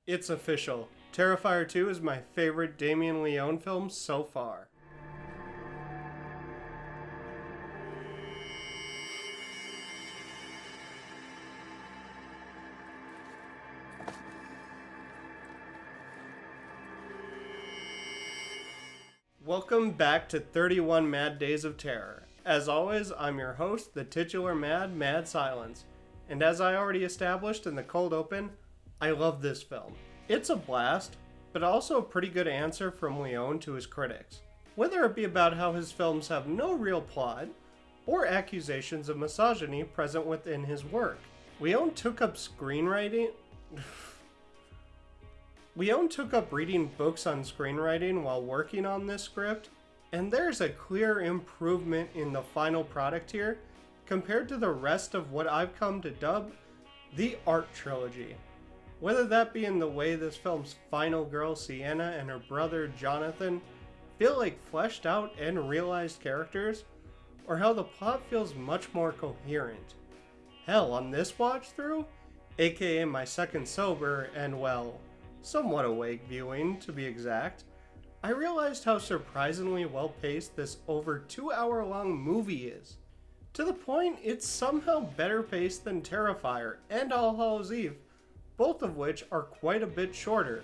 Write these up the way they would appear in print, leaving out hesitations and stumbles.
It's official. Terrifier 2 is my favorite Damien Leone film so far. Welcome back to 31 Mad Days of Terror. As always, I'm your host, the titular Mad Silence. And as I already established in the cold open, I love this film. It's a blast, but also a pretty good answer from Leone to his critics. Whether it be about how his films have no real plot, or accusations of misogyny present within his work. Leone took up reading books on screenwriting while working on this script, and there's a clear improvement in the final product here compared to the rest of what I've come to dub the art trilogy. Whether that be in the way this film's final girl Sienna and her brother Jonathan feel like fleshed out and realized characters, or how the plot feels much more coherent. Hell, on this watch through, aka my second sober and well, somewhat awake viewing to be exact, I realized how surprisingly well paced this over 2 hour long movie is. To the point it's somehow better paced than Terrifier and All Hallows Eve, both of which are quite a bit shorter.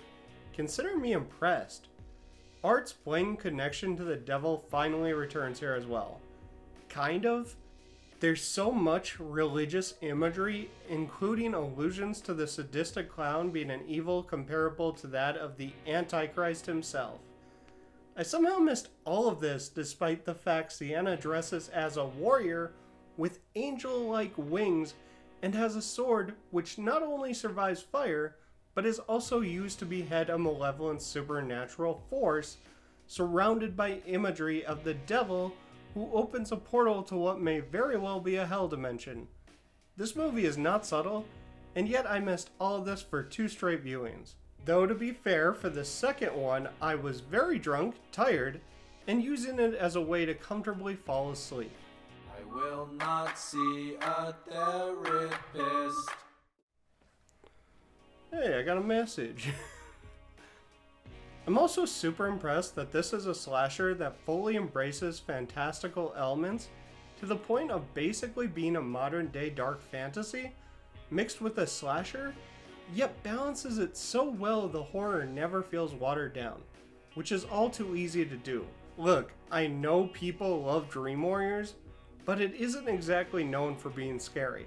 Consider me impressed. Art's blatant connection to the devil finally returns here as well. Kind of. There's so much religious imagery, including allusions to the sadistic clown being an evil comparable to that of the Antichrist himself. I somehow missed all of this despite the fact Sienna dresses as a warrior with angel-like wings and has a sword which not only survives fire, but is also used to behead a malevolent supernatural force surrounded by imagery of the devil who opens a portal to what may very well be a hell dimension. This movie is not subtle, and yet I missed all of this for 2 straight viewings. Though to be fair, for the second one, I was very drunk, tired, and using it as a way to comfortably fall asleep. I will not see a therapist. Hey, I got a message. I'm also super impressed that this is a slasher that fully embraces fantastical elements to the point of basically being a modern day dark fantasy mixed with a slasher, yet balances it so well the horror never feels watered down, which is all too easy to do. Look, I know people love Dream Warriors, but it isn't exactly known for being scary.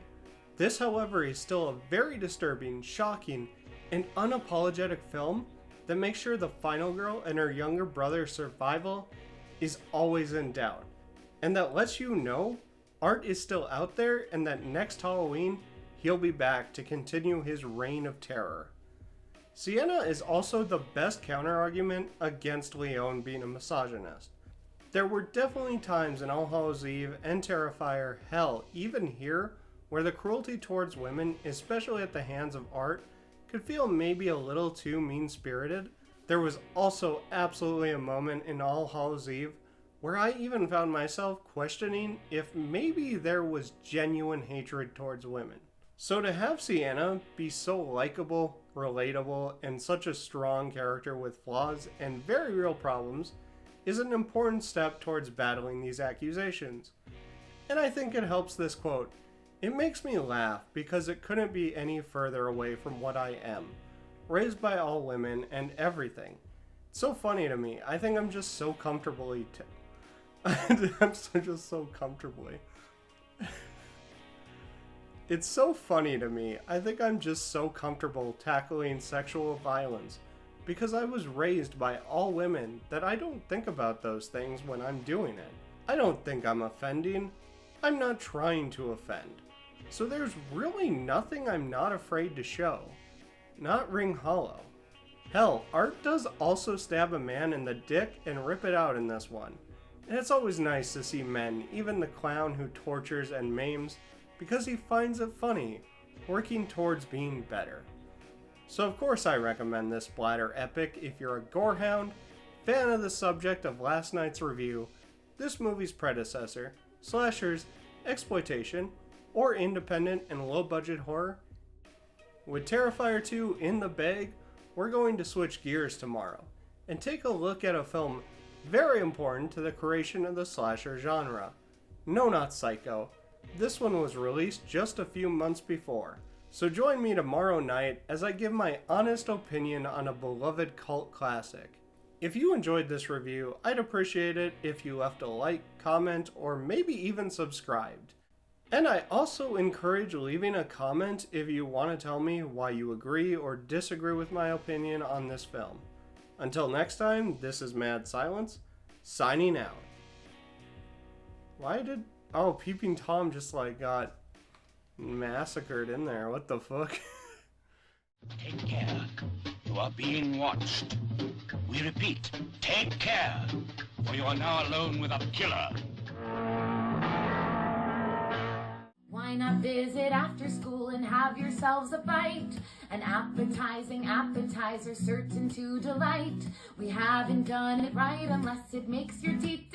This, however, is still a very disturbing, shocking, and unapologetic film that makes sure the final girl and her younger brother's survival is always in doubt, and that lets you know Art is still out there and that next Halloween he'll be back to continue his reign of terror. Sienna is also the best counter-argument against Leone being a misogynist. There were definitely times in All Hallows Eve and Terrifier, hell, even here, where the cruelty towards women, especially at the hands of Art, could feel maybe a little too mean-spirited. There was also absolutely a moment in All Hallows Eve where I even found myself questioning if maybe there was genuine hatred towards women. So to have Sienna be so likable, relatable, and such a strong character with flaws and very real problems is an important step towards battling these accusations. And I think it helps this quote. It makes me laugh because it couldn't be any further away from what I am. Raised by all women and everything. It's so funny to me. I think I'm just so comfortably It's so funny to me. I think I'm just so comfortable tackling sexual violence because I was raised by all women that I don't think about those things when I'm doing it. I don't think I'm offending. I'm not trying to offend. So there's really nothing I'm not afraid to show. Not ring hollow. Hell, Art does also stab a man in the dick and rip it out in this one. And it's always nice to see men, even the clown who tortures and maims, because he finds it funny, working towards being better. So of course I recommend this splatter epic if you're a gorehound, fan of the subject of last night's review, this movie's predecessor, slashers, exploitation, or independent and low-budget horror. With Terrifier 2 in the bag, we're going to switch gears tomorrow and take a look at a film very important to the creation of the slasher genre. No, not Psycho. This one was released just a few months before. So join me tomorrow night as I give my honest opinion on a beloved cult classic. If you enjoyed this review, I'd appreciate it if you left a like, comment, or maybe even subscribed. And I also encourage leaving a comment if you want to tell me why you agree or disagree with my opinion on this film. Until next time, this is Mad Silence, signing out. Why did... Oh, Peeping Tom just got massacred in there. What the fuck? Take care. You are being watched. We repeat, take care, for you are now alone with a killer. Why not visit after school and have yourselves a bite? An appetizing appetizer certain to delight. We haven't done it right unless it makes your teeth